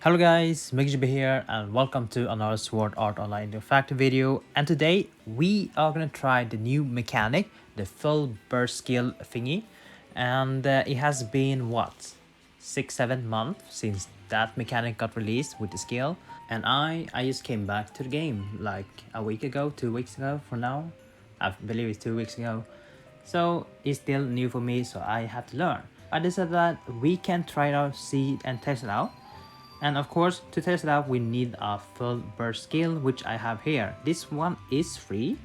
Hello guys, MakeJB here and welcome to another Sword Art Online New Fact video. And today we are gonna try the new mechanic, the full burst skill thingy. And it has been what, 6-7 months since that mechanic got released with the skill. And I just came back to the game like a week ago, 2 weeks ago for now. I believe it's 2 weeks ago. So it's still new for me, so I have to learn. I decided that we can try it out, see and test it out. And of course, to test it out, we need a full burst skill, which I have here. This one is free.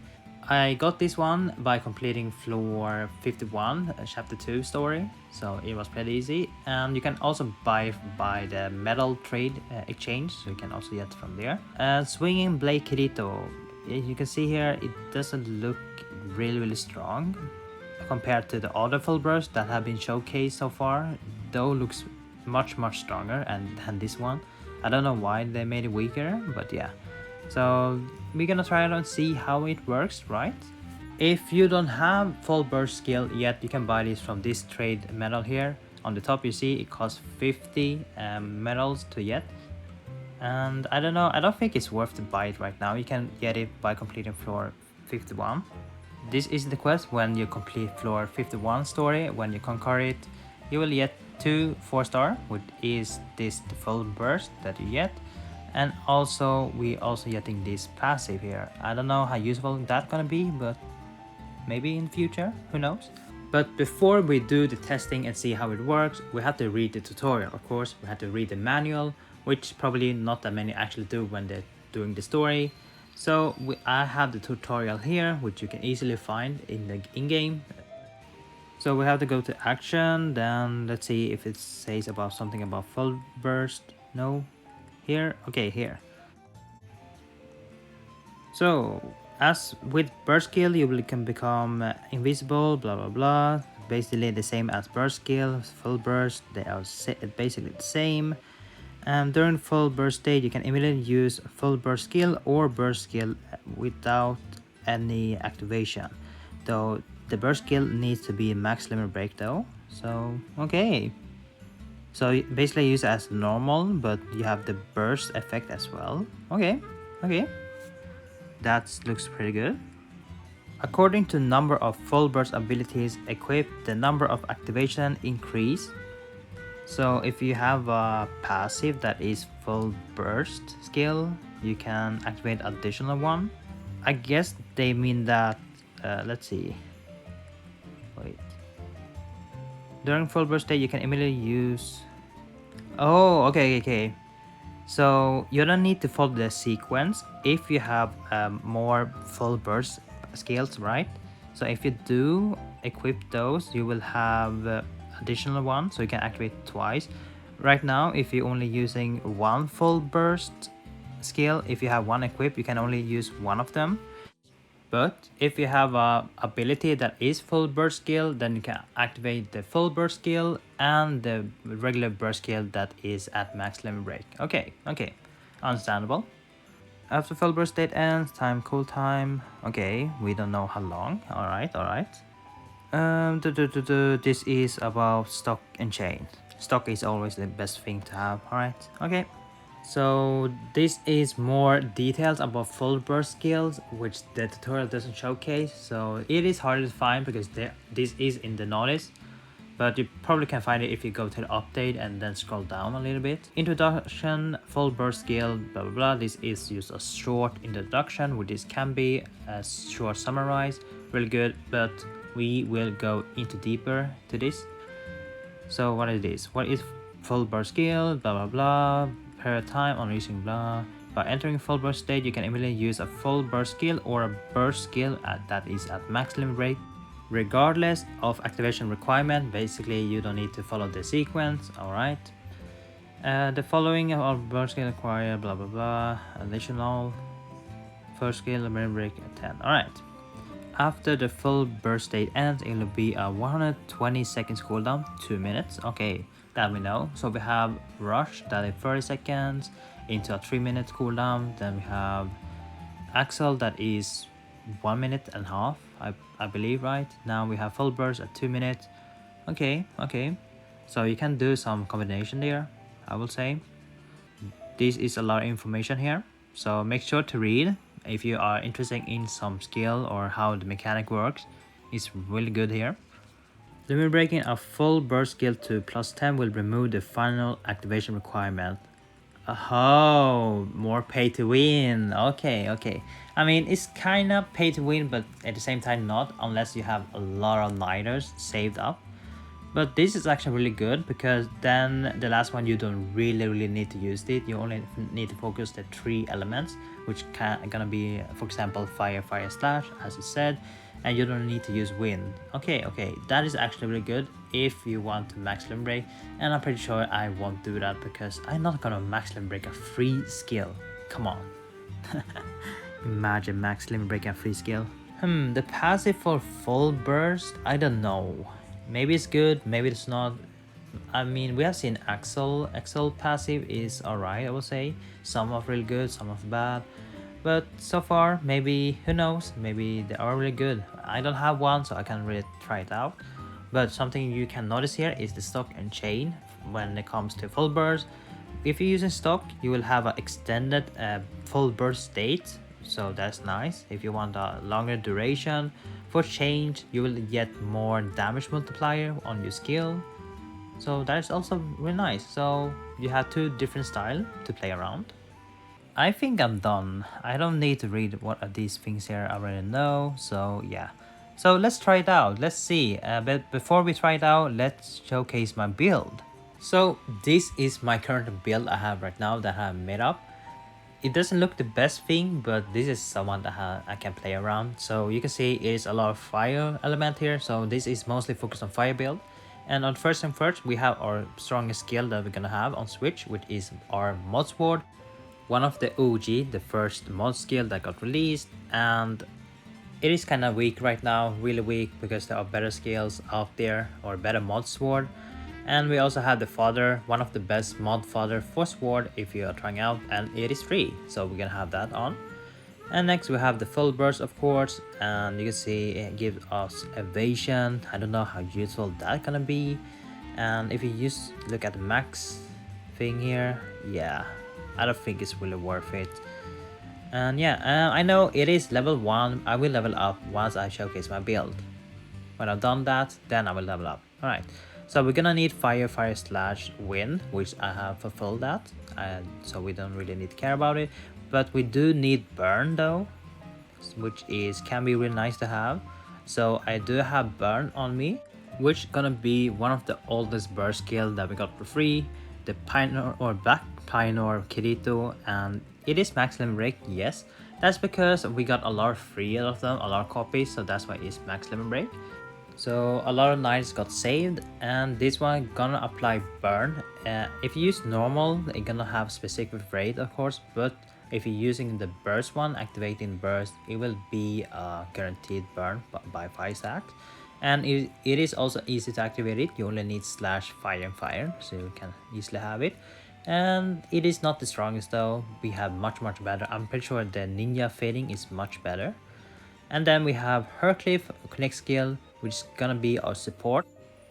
I got this one by completing floor 51, chapter 2 story, so it was pretty easy. And you can also buy by the metal trade exchange, so you can also get from there. Swinging blade Kirito, you can see here, it doesn't look really strong compared to the other full burst that have been showcased so far. Though looks much stronger than this one. I don't know why they made it weaker, but yeah. So we're gonna try it and see how it works, right? If you don't have full burst skill yet, you can buy this from this trade medal here. On the top you see it costs 50 medals to get. And I don't know, I don't think it's worth to buy it right now. You can get it by completing floor 51. This is the quest when you complete floor 51 story. When you conquer it, you will get 2 4-star, which is this the full burst that you get. And also we also getting this passive here. I don't know how useful that's gonna be, but maybe in future, who knows. But before we do the testing and see how it works, we have to read the tutorial. Of course, we have to read the manual, which probably not that many actually do when they're doing the story. So I have the tutorial here, which you can easily find in the in-game. So we have to go to action, then let's see if it says about something about full burst. No, here, okay, here. So as with burst skill, you can become invisible, blah blah blah. Basically the same as burst skill, full burst, they are basically the same. During full burst stage, you can immediately use full burst skill or burst skill without any activation. Though the burst skill needs to be max limit break though. So okay. So basically use it as normal, but you have the burst effect as well. Okay. That looks pretty good. According to number of full burst abilities equipped, the number of activation increase. So if you have a passive that is full burst skill, you can activate additional one. I guess they mean that, let's see. Wait. During full burst state, you can immediately use... Oh, okay. So you don't need to follow the sequence if you have more full burst skills, right? So if you do equip those, you will have additional one, so you can activate twice. Right now, if you're only using one full burst skill, if you have one equipped, you can only use one of them. But if you have a ability that is full burst skill, then you can activate the full burst skill and the regular burst skill that is at max limit break. Okay, understandable. After full burst state ends, cool time. Okay, we don't know how long. Alright. This is about stock and chain. Stock is always the best thing to have. Alright, okay. So this is more details about full burst skills, which the tutorial doesn't showcase. So it is harder to find because this is in the notice. But you probably can find it if you go to the update and then scroll down a little bit. Introduction, full burst skill, blah blah blah. This is just a short introduction, which this can be a short summarize. Really good, but we will go into deeper to this. So what is this? What is full burst skill? Blah blah blah. Period time on reaching blah. By entering full burst state, you can immediately use a full burst skill or a burst skill that is at max limit break, regardless of activation requirement. Basically, you don't need to follow the sequence. Alright. The following of burst skill require blah blah blah. Additional first skill limit break at 10. Alright. After the full burst state ends, it will be a 120 seconds cooldown, 2 minutes. Okay, that we know. So we have rush, that is 30 seconds, into a 3-minute cooldown. Then we have axle, that is 1.5 minutes, I believe, right? Now we have full burst at 2 minutes. Okay. So you can do some combination there, I will say. This is a lot of information here, so make sure to read if you are interested in some skill or how the mechanic works. It's really good here. Limit breaking a full burst skill to +10 will remove the final activation requirement. Oh, more pay to win. Okay. I mean, it's kind of pay to win, but at the same time not, unless you have a lot of lighters saved up. But this is actually really good, because then the last one you don't really need to use it. You only need to focus the 3 elements, which gonna be, for example, fire, slash, as you said, and you don't need to use wind. Okay, that is actually really good if you want to max limit break, and I'm pretty sure I won't do that because I'm not gonna max limit break a free skill. Come on. Imagine max limit break a free skill. The passive for full burst, I don't know. Maybe it's good, maybe it's not. I mean, we have seen Axel passive is alright, I would say. Some are really good, some are bad. But so far, maybe, who knows, maybe they are really good. I don't have one, so I can't really try it out. But something you can notice here is the stock and chain when it comes to full burst. If you're using stock, you will have an extended full burst state, so that's nice. If you want a longer duration, for change, you will get more damage multiplier on your skill. So that's also really nice. So you have 2 different styles to play around. I think I'm done. I don't need to read what are these things here, I already know. So yeah. So let's try it out. Let's see. But before we try it out, let's showcase my build. So this is my current build I have right now that I have made up. It doesn't look the best thing, but this is someone that I can play around. So you can see it is a lot of fire element here. So this is mostly focused on fire build. And on first, we have our strongest skill that we're gonna have on Switch, which is our mod sword. One of the OG, the first mod skill that got released. And it is kind of weak right now, really weak, because there are better skills out there, or better mod sword. And we also have the fodder, one of the best mod fodder for sword if you are trying out, and it is free, so we're gonna have that on. And next we have the full burst, of course, and you can see it gives us evasion. I don't know how useful that gonna be. And if you look at the max thing here, yeah, I don't think it's really worth it. And yeah, I know it is level 1. I will level up once I showcase my build. When I've done that, then I will level up. Alright. So we're gonna need fire slash wind, which I have fulfilled that, and so we don't really need to care about it. But we do need burn though, which can be really nice to have. So I do have burn on me, which gonna be one of the oldest burst skill that we got for free, the Pioneer or Black Pioneer Kirito, and it is max limit break. Yes, that's because we got a lot of free of them, a lot of copies, so that's why it's max limit break. So a lot of knights got saved, and this one gonna apply burn. If you use normal, it's gonna have specific rate, of course, but if you're using the burst one, activating burst, it will be a guaranteed burn by 5 stacks. And it is also easy to activate it. You only need slash fire and fire, so you can easily have it. And it is not the strongest though. We have much better. I'm pretty sure the ninja fading is much better. And then we have Hercliff connect skill, which is gonna be our support.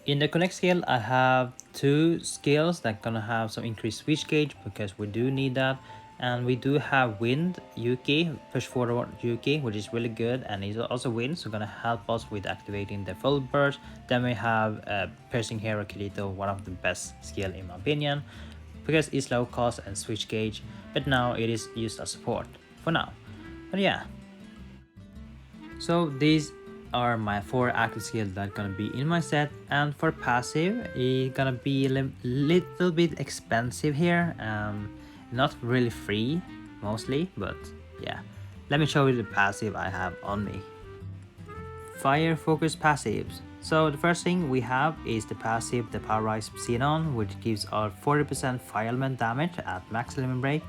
In the connect skill, I have 2 skills that gonna have some increased switch gauge, because we do need that. And we do have wind Yuki, push forward Yuki, which is really good, and he's also wind, so gonna help us with activating the full burst. Then we have piercing hero Kirito, one of the best skill in my opinion, because it's low cost and switch gauge, but now it is used as support for now. But yeah. So these are my 4 active skills that are gonna be in my set, and for passive it's gonna be a little bit expensive here, not really free mostly, but yeah. Let me show you the passive I have on me. Fire focus passives. So the first thing we have is the passive, the Power Rise Xenon, which gives our 40% fire element damage at max limit break.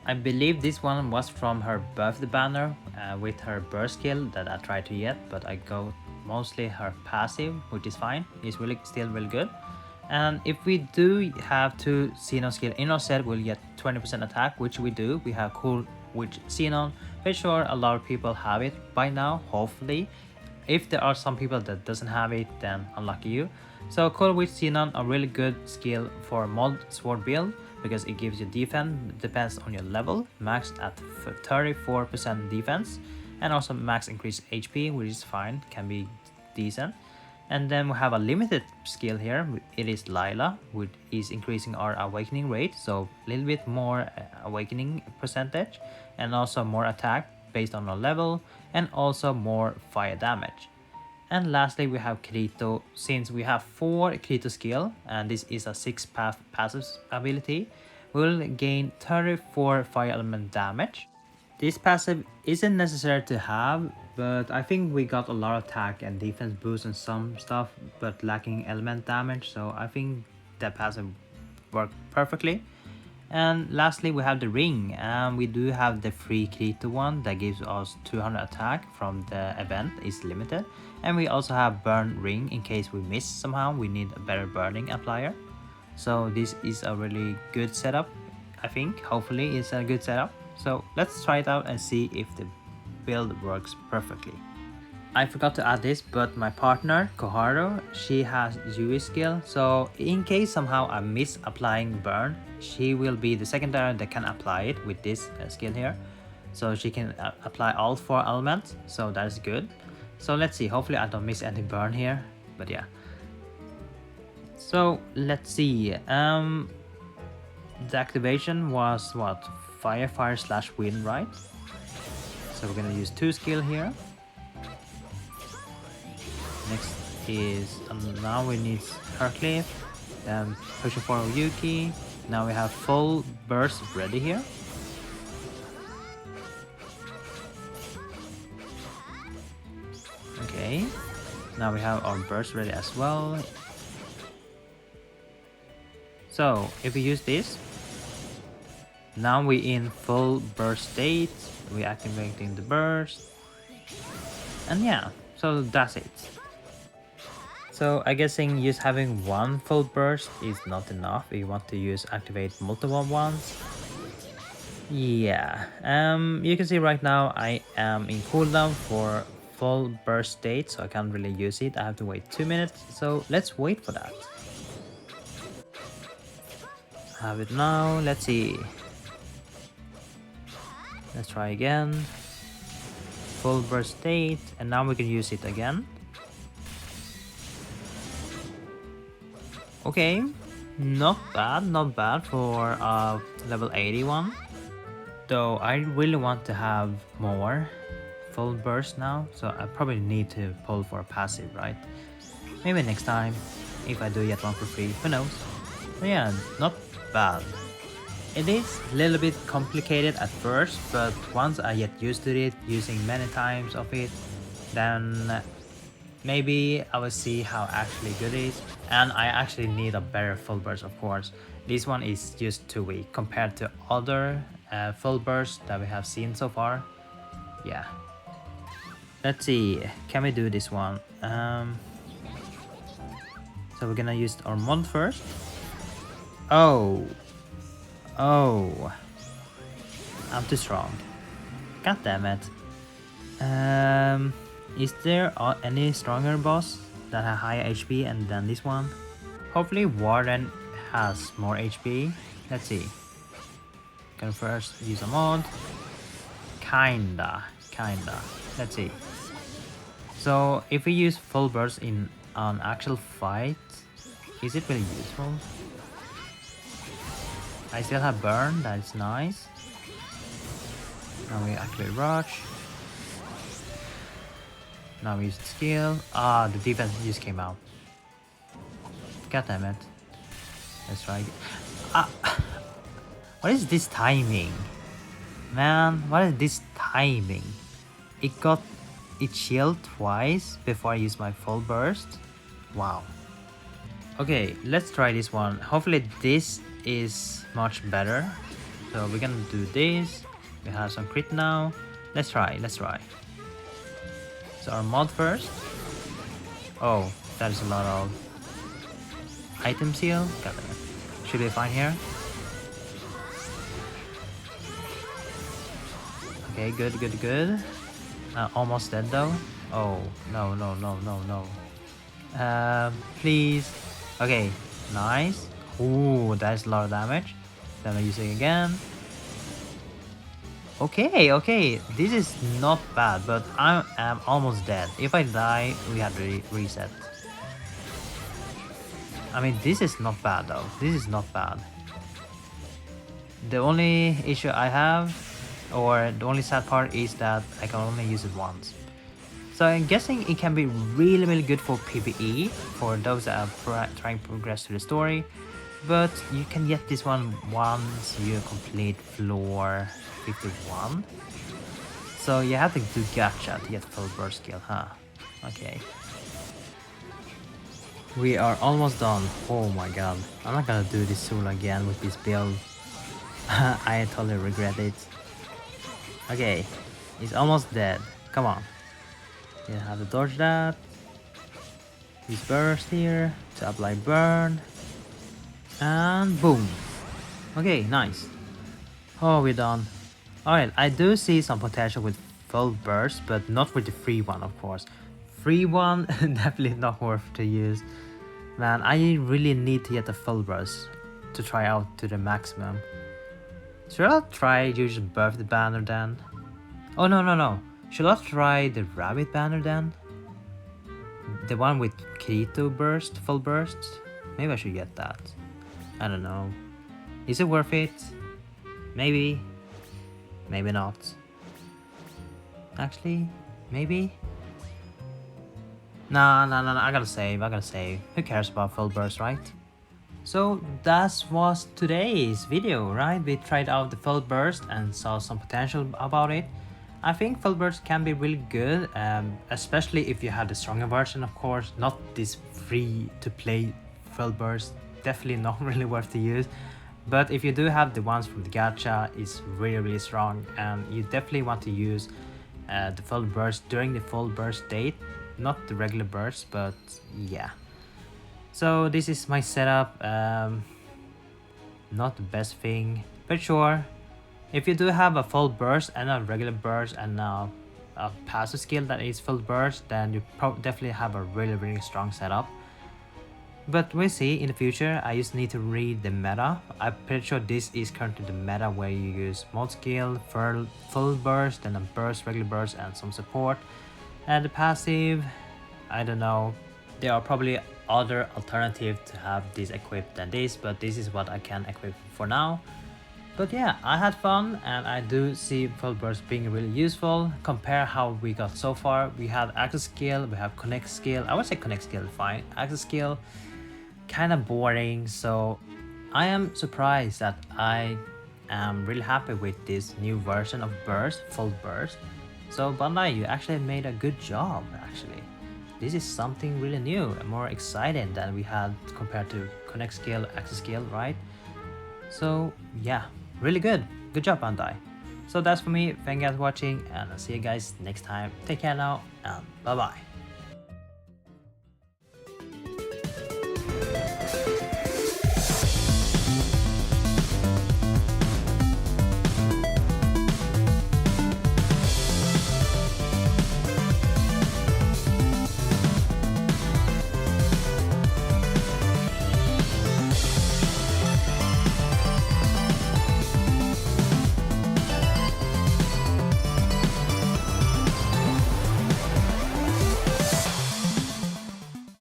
I believe this one was from her birthday banner with her burst skill that I tried to get, but I go mostly her passive, which is fine. It's still really good. And if we do have 2 Xenon skill in our set, we'll get 20% attack, which we do. We have cool with Xenon. Pretty sure a lot of people have it by now, hopefully. If there are some people that doesn't have it, then unlucky you. So cool with Xenon, a really good skill for mod sword build, because it gives you defense, depends on your level, max at 34% defense, and also max increase HP, which is fine, can be decent. And then we have a limited skill here. It is Lila, which is increasing our awakening rate, so a little bit more awakening percentage, and also more attack based on our level, and also more fire damage. And lastly, we have Kirito. Since we have 4 Kirito skill, and this is a 6-path passive ability, we will gain 34 fire element damage. This passive isn't necessary to have, but I think we got a lot of attack and defense boost and some stuff, but lacking element damage, so I think that passive worked perfectly. And lastly, we have the ring, and we do have the free Kirito one that gives us 200 attack from the event, is limited. And we also have burn ring in case we miss somehow, we need a better burning applier. So this is a really good setup, I think. Hopefully it's a good setup. So let's try it out and see if the build works perfectly. I forgot to add this, but my partner, Koharu, she has UE skill, so in case somehow I miss applying burn, she will be the secondary that can apply it with this skill here. So she can apply all 4 elements, so that is good. So let's see, hopefully I don't miss any burn here, but yeah. So let's see, the activation was what? Fire slash wind, right? So we're gonna use 2 skill here. Next is now we need Hercliffe, then pushing for Yuki. Now we have full burst ready here. Okay, now we have our burst ready as well. So if we use this, now we in full burst state, we activating the burst, and yeah, so that's it. So I guessing just having 1 full burst is not enough if you want to activate multiple ones. Yeah, you can see right now I am in cooldown for full burst state, so I can't really use it. I have to wait 2 minutes, so let's wait for that. Have it now, let's see. Let's try again. Full burst state, and now we can use it again. Okay, not bad for level 81. Though I really want to have more full burst now, so I probably need to pull for a passive, right? Maybe next time, if I do get one for free, who knows? But yeah, not bad. It is a little bit complicated at first, but once I get used to it, using many times of it, then maybe I will see how actually good it is. And I actually need a better full burst, of course. This one is just too weak compared to other full bursts that we have seen so far. Yeah. Let's see, can we do this one? So we're gonna use our mod first. Oh, I'm too strong. God damn it. Is there any stronger boss that have higher HP and than this one? Hopefully Warden has more HP. Let's see. Can first use a mod. Kinda. Let's see. So if we use full burst in an actual fight, is it really useful? I still have burn, that is nice. Now we actually rush. Now we use the skill. Ah, the defense just came out. God damn it. Let's try again. What is this timing? Man, what is this timing? It shield twice before I use my full burst. Wow. Okay, let's try this one. Hopefully this is much better. So we're gonna do this. We have some crit now. Let's try. So our mod first. Oh, that is a lot of item seal. Got it. Should be fine here. Okay, good. Almost dead though. Oh, no. Please. Okay, nice. Ooh, that's a lot of damage. Then I'm using again. Okay, this is not bad, but I am almost dead. If I die, we have to reset. I mean, this is not bad though. This is not bad. The only issue I have, or the only sad part, is that I can only use it once. So I'm guessing it can be really good for PvE, for those that are trying to progress through the story. But you can get this one once you complete floor 51. So you have to do gacha to get full burst skill, huh? Okay. We are almost done. Oh my god. I'm not gonna do this soon again with this build. I totally regret it. Okay. He's almost dead. Come on. You have to dodge that. Use burst here to apply burn. And boom. Okay, nice. Oh, we're done. Alright, I do see some potential with full burst, but not with the free one, of course. Free one, definitely not worth to use. Man, I really need to get the full burst to try out to the maximum. Should I try use birthday banner then? Oh no. Should I try the rabbit banner then? The one with Kirito burst, full burst? Maybe I should get that. I don't know. Is it worth it? Maybe. Maybe not. Actually, maybe? No, I gotta save. Who cares about full burst, right? So that was today's video, right? We tried out the full burst and saw some potential about it. I think full burst can be really good, especially if you have the stronger version, of course, not this free to play full burst. Definitely not really worth to use. But if you do have the ones from the gacha, it's really strong, and you definitely want to use the full burst during the full burst date, not the regular burst, but yeah. So this is my setup. Not the best thing, but sure. If you do have a full burst and a regular burst and a passive skill that is full burst, then you definitely have a really strong setup. But we'll see in the future. I just need to read the meta. I'm pretty sure this is currently the meta where you use mod skill, full burst, and a burst, regular burst, and some support. And the passive, I don't know. There are probably other alternatives to have this equipped than this, but this is what I can equip for now. But yeah, I had fun, and I do see full burst being really useful. Compare how we got so far. We have access skill, we have connect skill. I would say connect skill fine. Access skill, kind of boring. So I am surprised that I am really happy with this new version of burst, full burst. So Bandai, you actually made a good job actually. This is something really new and more exciting than we had compared to connect skill, access skill, right? So yeah, really good. Good job, Bandai. So that's for me. Thank you guys for watching, and I'll see you guys next time. Take care now, and bye bye.